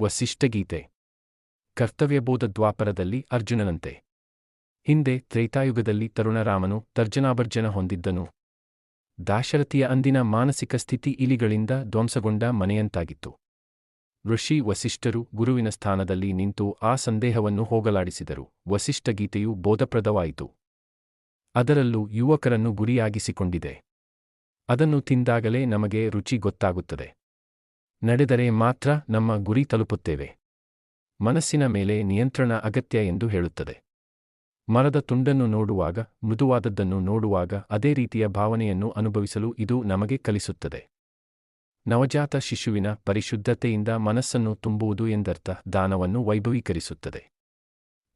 ವಸಿಷ್ಠಗೀತೆ. ಕರ್ತವ್ಯಬೋಧ. ದ್ವಾಪರದಲ್ಲಿ ಅರ್ಜುನನಂತೆ. ಹಿಂದೆ ತ್ರೇತಾಯುಗದಲ್ಲಿ ತರುಣರಾಮನು ತರ್ಜನಾಭರ್ಜನ ಹೊಂದಿದ್ದನು. ದಾಶರಥಿಯ ಅಂದಿನ ಮಾನಸಿಕ ಸ್ಥಿತಿ ಇಲಿಗಳಿಂದ ಧ್ವಂಸಗೊಂಡ ಮನೆಯಂತಾಗಿತ್ತು. ಋಷಿ ವಸಿಷ್ಠರು ಗುರುವಿನ ಸ್ಥಾನದಲ್ಲಿ ನಿಂತು ಆ ಸಂದೇಹವನ್ನು ಹೋಗಲಾಡಿಸಿದರು. ವಸಿಷ್ಠಗೀತೆಯು ಬೋಧಪ್ರದವಾಯಿತು. ಅದರಲ್ಲೂ ಯುವಕರನ್ನು ಗುರಿಯಾಗಿಸಿಕೊಂಡಿದೆ. ಅದನ್ನು ತಿಂದಾಗಲೇ ನಮಗೆ ರುಚಿ ಗೊತ್ತಾಗುತ್ತದೆ. ನಡೆದರೆ ಮಾತ್ರ ನಮ್ಮ ಗುರಿ ತಲುಪುತ್ತೇವೆ. ಮನಸ್ಸಿನ ಮೇಲೆ ನಿಯಂತ್ರಣ ಅಗತ್ಯ ಎಂದು ಹೇಳುತ್ತದೆ. ಮರದ ತುಂಡನ್ನು ನೋಡುವಾಗ, ಮೃದುವಾದದ್ದನ್ನು ನೋಡುವಾಗ ಅದೇ ರೀತಿಯ ಭಾವನೆಯನ್ನು ಅನುಭವಿಸಲು ಇದು ನಮಗೆ ಕಲಿಸುತ್ತದೆ. ನವಜಾತ ಶಿಶುವಿನ ಪರಿಶುದ್ಧತೆಯಿಂದ ಮನಸ್ಸನ್ನು ತುಂಬುವುದು ಎಂದರ್ಥ. ದಾನವನ್ನು ವೈಭವೀಕರಿಸುತ್ತದೆ.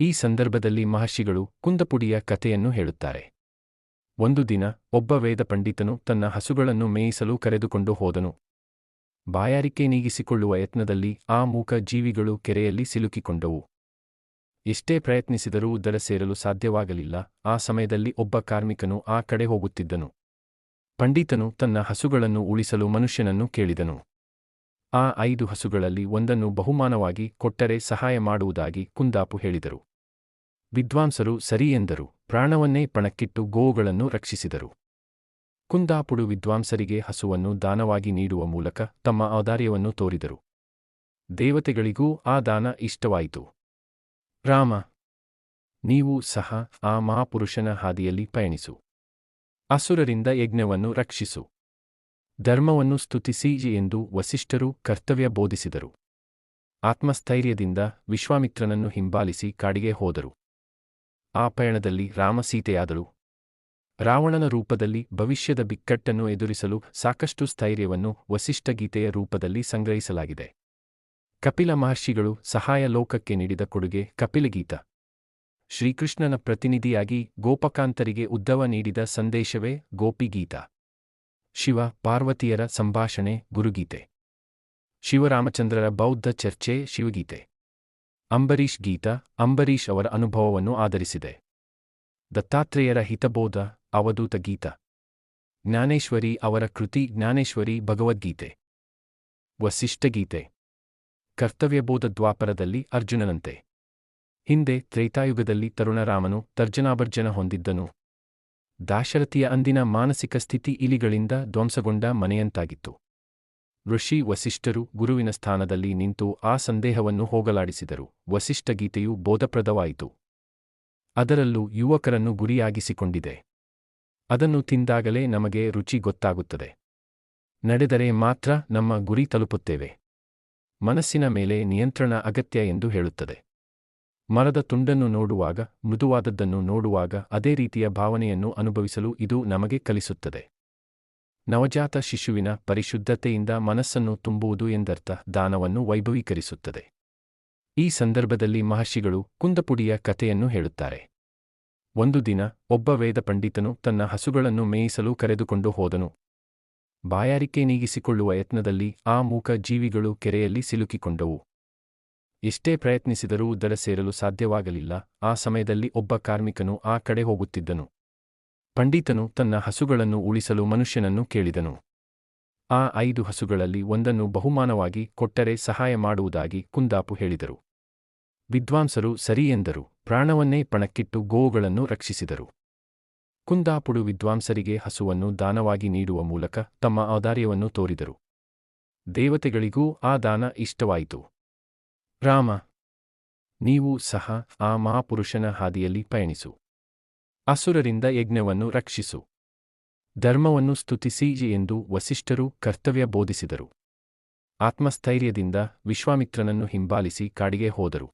ಈ ಸಂದರ್ಭದಲ್ಲಿ ಮಹರ್ಷಿಗಳು ಕುಂದಪುಡಿಯ ಕಥೆಯನ್ನು ಹೇಳುತ್ತಾರೆ. ಒಂದು ದಿನ ಒಬ್ಬ ವೇದ ಪಂಡಿತನು ತನ್ನ ಹಸುಗಳನ್ನು ಮೇಯಿಸಲು ಕರೆದುಕೊಂಡು ಹೋದನು. ಬಾಯಾರಿಕೆ ನೀಗಿಸಿಕೊಳ್ಳುವ ಯತ್ನದಲ್ಲಿ ಆ ಮೂಕ ಜೀವಿಗಳು ಕೆರೆಯಲ್ಲಿ ಸಿಲುಕಿಕೊಂಡವು. ಎಷ್ಟೇ ಪ್ರಯತ್ನಿಸಿದರೂ ದಡ ಸೇರಲು ಸಾಧ್ಯವಾಗಲಿಲ್ಲ. ಆ ಸಮಯದಲ್ಲಿ ಒಬ್ಬ ಕಾರ್ಮಿಕನು ಆ ಕಡೆ ಹೋಗುತ್ತಿದ್ದನು. ಪಂಡಿತನು ತನ್ನ ಹಸುಗಳನ್ನು ಉಳಿಸಲು ಮನುಷ್ಯನನ್ನು ಕೇಳಿದನು. ಆ 5 ಹಸುಗಳಲ್ಲಿ ಒಂದನ್ನು ಬಹುಮಾನವಾಗಿ ಕೊಟ್ಟರೆ ಸಹಾಯ ಮಾಡುವುದಾಗಿ ಕುಂದಾಪು ಹೇಳಿದರು. ವಿದ್ವಾಂಸರು ಸರಿ ಎಂದರು. ಪ್ರಾಣವನ್ನೇ ಪಣಕ್ಕಿಟ್ಟು ಗೋವುಗಳನ್ನು ರಕ್ಷಿಸಿದರು. ಕುಂದಾಪುಡು ವಿದ್ವಾಂಸರಿಗೆ ಹಸುವನ್ನು ದಾನವಾಗಿ ನೀಡುವ ಮೂಲಕ ತಮ್ಮ ಔದಾರ್ಯವನ್ನು ತೋರಿದರು. ದೇವತೆಗಳಿಗೂ ಆ ದಾನ ಇಷ್ಟವಾಯಿತು. ರಾಮ, ನೀವು ಸಹ ಆ ಮಹಾಪುರುಷನ ಹಾದಿಯಲ್ಲಿ ಪಯಣಿಸು. ಅಸುರರಿಂದ ಯಜ್ಞವನ್ನು ರಕ್ಷಿಸು. ಧರ್ಮವನ್ನು ಸ್ತುತಿಸಿ ಎಂದು ವಸಿಷ್ಠರು ಕರ್ತವ್ಯ ಬೋಧಿಸಿದರು. ಆತ್ಮಸ್ಥೈರ್ಯದಿಂದ ವಿಶ್ವಾಮಿತ್ರನನ್ನು ಹಿಂಬಾಲಿಸಿ ಕಾಡಿಗೆ ಹೋದರು. ಆ ಪಯಣದಲ್ಲಿ ರಾಮ ಸೀತೆಯಾದಳು. ರಾವಣನ ರೂಪದಲ್ಲಿ ಭವಿಷ್ಯದ ಬಿಕ್ಕಟ್ಟನ್ನು ಎದುರಿಸಲು ಸಾಕಷ್ಟು ಸ್ಥೈರ್ಯವನ್ನು ವಸಿಷ್ಠಗೀತೆಯ ರೂಪದಲ್ಲಿ ಸಂಗ್ರಹಿಸಲಾಗಿದೆ. ಕಪಿಲ ಮಹರ್ಷಿಗಳು ಸಹಾಯ ಲೋಕಕ್ಕೆ ನೀಡಿದ ಕೊಡುಗೆ ಕಪಿಲಗೀತ. ಶ್ರೀಕೃಷ್ಣನ ಪ್ರತಿನಿಧಿಯಾಗಿ ಗೋಪಕಾಂತರಿಗೆ ಉದ್ಧವ ನೀಡಿದ ಸಂದೇಶವೇ ಗೋಪಿಗೀತ. ಶಿವ ಪಾರ್ವತಿಯರ ಸಂಭಾಷಣೆ ಗುರುಗೀತೆ. ಶಿವರಾಮಚಂದ್ರರ ಬೌದ್ಧ ಚರ್ಚೆ ಶಿವಗೀತೆ. ಅಂಬರೀಷ್ ಗೀತ ಅಂಬರೀಷ್ ಅವರ ಅನುಭವವನ್ನು ಆಧರಿಸಿದೆ. ದತ್ತಾತ್ರೇಯರ ಹಿತಬೋಧ ಅವಧೂತ ಗೀತ. ಜ್ಞಾನೇಶ್ವರಿ ಅವರ ಕೃತಿ ಜ್ಞಾನೇಶ್ವರಿ ಭಗವದ್ಗೀತೆ. ವಸಿಷ್ಠಗೀತೆ. ಕರ್ತವ್ಯಬೋಧ. ದ್ವಾಪರದಲ್ಲಿ ಅರ್ಜುನನಂತೆ. ಹಿಂದೆ ತ್ರೇತಾಯುಗದಲ್ಲಿ ತರುಣರಾಮನು ತರ್ಜನಾಭರ್ಜನ ಹೊಂದಿದ್ದನು. ದಾಶರಥಿಯ ಅಂದಿನ ಮಾನಸಿಕ ಸ್ಥಿತಿ ಇಲಿಗಳಿಂದ ಧ್ವಂಸಗೊಂಡ ಮನೆಯಂತಾಗಿತ್ತು. ಋಷಿ ವಸಿಷ್ಠರು ಗುರುವಿನ ಸ್ಥಾನದಲ್ಲಿ ನಿಂತು ಆ ಸಂದೇಹವನ್ನು ಹೋಗಲಾಡಿಸಿದರು. ವಸಿಷ್ಠಗೀತೆಯು ಬೋಧಪ್ರದವಾಯಿತು. ಅದರಲ್ಲೂ ಯುವಕರನ್ನು ಗುರಿಯಾಗಿಸಿಕೊಂಡಿದೆ. ಅದನ್ನು ತಿಂದಾಗಲೇ ನಮಗೆ ರುಚಿ ಗೊತ್ತಾಗುತ್ತದೆ. ನಡೆದರೆ ಮಾತ್ರ ನಮ್ಮ ಗುರಿ ತಲುಪುತ್ತೇವೆ. ಮನಸ್ಸಿನ ಮೇಲೆ ನಿಯಂತ್ರಣ ಅಗತ್ಯ ಎಂದು ಹೇಳುತ್ತದೆ. ಮರದ ತುಂಡನ್ನು ನೋಡುವಾಗ, ಮೃದುವಾದದ್ದನ್ನು ನೋಡುವಾಗ ಅದೇ ರೀತಿಯ ಭಾವನೆಯನ್ನು ಅನುಭವಿಸಲು ಇದು ನಮಗೆ ಕಲಿಸುತ್ತದೆ. ನವಜಾತ ಶಿಶುವಿನ ಪರಿಶುದ್ಧತೆಯಿಂದ ಮನಸ್ಸನ್ನು ತುಂಬುವುದು ಎಂದರ್ಥ. ದಾನವನ್ನು ವೈಭವೀಕರಿಸುತ್ತದೆ. ಈ ಸಂದರ್ಭದಲ್ಲಿ ಮಹರ್ಷಿಗಳು ಕುಂದಪುಡಿಯ ಕಥೆಯನ್ನು ಹೇಳುತ್ತಾರೆ. ಒಂದು ದಿನ ಒಬ್ಬ ವೇದ ಪಂಡಿತನು ತನ್ನ ಹಸುಗಳನ್ನು ಮೇಯಿಸಲು ಕರೆದುಕೊಂಡು ಹೋದನು. ಬಾಯಾರಿಕೆ ನೀಗಿಸಿಕೊಳ್ಳುವ ಯತ್ನದಲ್ಲಿ ಆ ಮೂಕ ಜೀವಿಗಳು ಕೆರೆಯಲ್ಲಿ ಸಿಲುಕಿಕೊಂಡವು. ಎಷ್ಟೇ ಪ್ರಯತ್ನಿಸಿದರೂ ದಡ ಸೇರಲು ಸಾಧ್ಯವಾಗಲಿಲ್ಲ. ಆ ಸಮಯದಲ್ಲಿ ಒಬ್ಬ ಕಾರ್ಮಿಕನು ಆ ಕಡೆ ಹೋಗುತ್ತಿದ್ದನು. ಪಂಡಿತನು ತನ್ನ ಹಸುಗಳನ್ನು ಉಳಿಸಲು ಮನುಷ್ಯನನ್ನು ಕೇಳಿದನು. ಆ 5 ಹಸುಗಳಲ್ಲಿ ಒಂದನ್ನು ಬಹುಮಾನವಾಗಿ ಕೊಟ್ಟರೆ ಸಹಾಯ ಮಾಡುವುದಾಗಿ ಕುಂದಾಪು ಹೇಳಿದರು. ವಿದ್ವಾಂಸರು ಸರಿ ಎಂದರು. ಪ್ರಾಣವನ್ನೇ ಪಣಕ್ಕಿಟ್ಟು ಗೋವುಗಳನ್ನು ರಕ್ಷಿಸಿದರು. ಕುಂದಾಪುಡು ವಿದ್ವಾಂಸರಿಗೆ ಹಸುವನ್ನು ದಾನವಾಗಿ ನೀಡುವ ಮೂಲಕ ತಮ್ಮ ಔದಾರ್ಯವನ್ನು ತೋರಿದರು. ದೇವತೆಗಳಿಗೂ ಆ ದಾನ ಇಷ್ಟವಾಯಿತು. ರಾಮ, ನೀವು ಸಹ ಆ ಮಹಾಪುರುಷನ ಹಾದಿಯಲ್ಲಿ ಪಯಣಿಸು. ಅಸುರರಿಂದ ಯಜ್ಞವನ್ನು ರಕ್ಷಿಸು. ಧರ್ಮವನ್ನು ಸ್ತುತಿಸಿ ಎಂದು ವಸಿಷ್ಠರು ಕರ್ತವ್ಯ ಬೋಧಿಸಿದರು. ಆತ್ಮಸ್ಥೈರ್ಯದಿಂದ ವಿಶ್ವಾಮಿತ್ರನನ್ನು ಹಿಂಬಾಲಿಸಿ ಕಾಡಿಗೆ ಹೋದರು.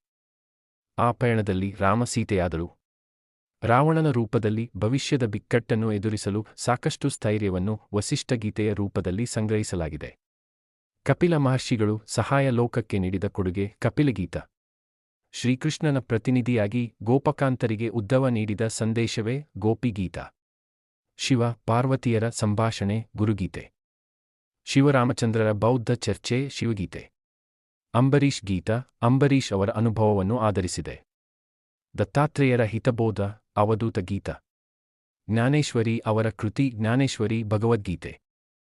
ಆ ಪಯಣದಲ್ಲಿ ರಾಮ ಸೀತೆಯಾದಳು. ರಾವಣನ ರೂಪದಲ್ಲಿ ಭವಿಷ್ಯದ ಬಿಕ್ಕಟ್ಟನ್ನು ಎದುರಿಸಲು ಸಾಕಷ್ಟು ಸ್ಥೈರ್ಯವನ್ನು ವಸಿಷ್ಠಗೀತೆಯ ರೂಪದಲ್ಲಿ ಸಂಗ್ರಹಿಸಲಾಗಿದೆ. ಕಪಿಲ ಮಹರ್ಷಿಗಳು ಸಹಾಯ ಲೋಕಕ್ಕೆ ನೀಡಿದ ಕೊಡುಗೆ ಕಪಿಲಗೀತ. ಶ್ರೀಕೃಷ್ಣನ ಪ್ರತಿನಿಧಿಯಾಗಿ ಗೋಪಕಾಂತರಿಗೆ ಉದ್ಧವ ನೀಡಿದ ಸಂದೇಶವೇ ಗೋಪಿಗೀತ. ಶಿವ ಪಾರ್ವತಿಯರ ಸಂಭಾಷಣೆ ಗುರುಗೀತೆ. ಶಿವರಾಮಚಂದ್ರರ ಬೌದ್ಧ ಚರ್ಚೆ ಶಿವಗೀತೆ. ಅಂಬರೀಷ್ ಗೀತ ಅಂಬರೀಷ್ ಅವರ ಅನುಭವವನ್ನು ಆಧರಿಸಿದೆ. ದತ್ತಾತ್ರೇಯರ ಹಿತಬೋಧ ಅವಧೂತ ಗೀತ. ಜ್ಞಾನೇಶ್ವರಿ ಅವರ ಕೃತಿ ಜ್ಞಾನೇಶ್ವರಿ ಭಗವದ್ಗೀತೆ.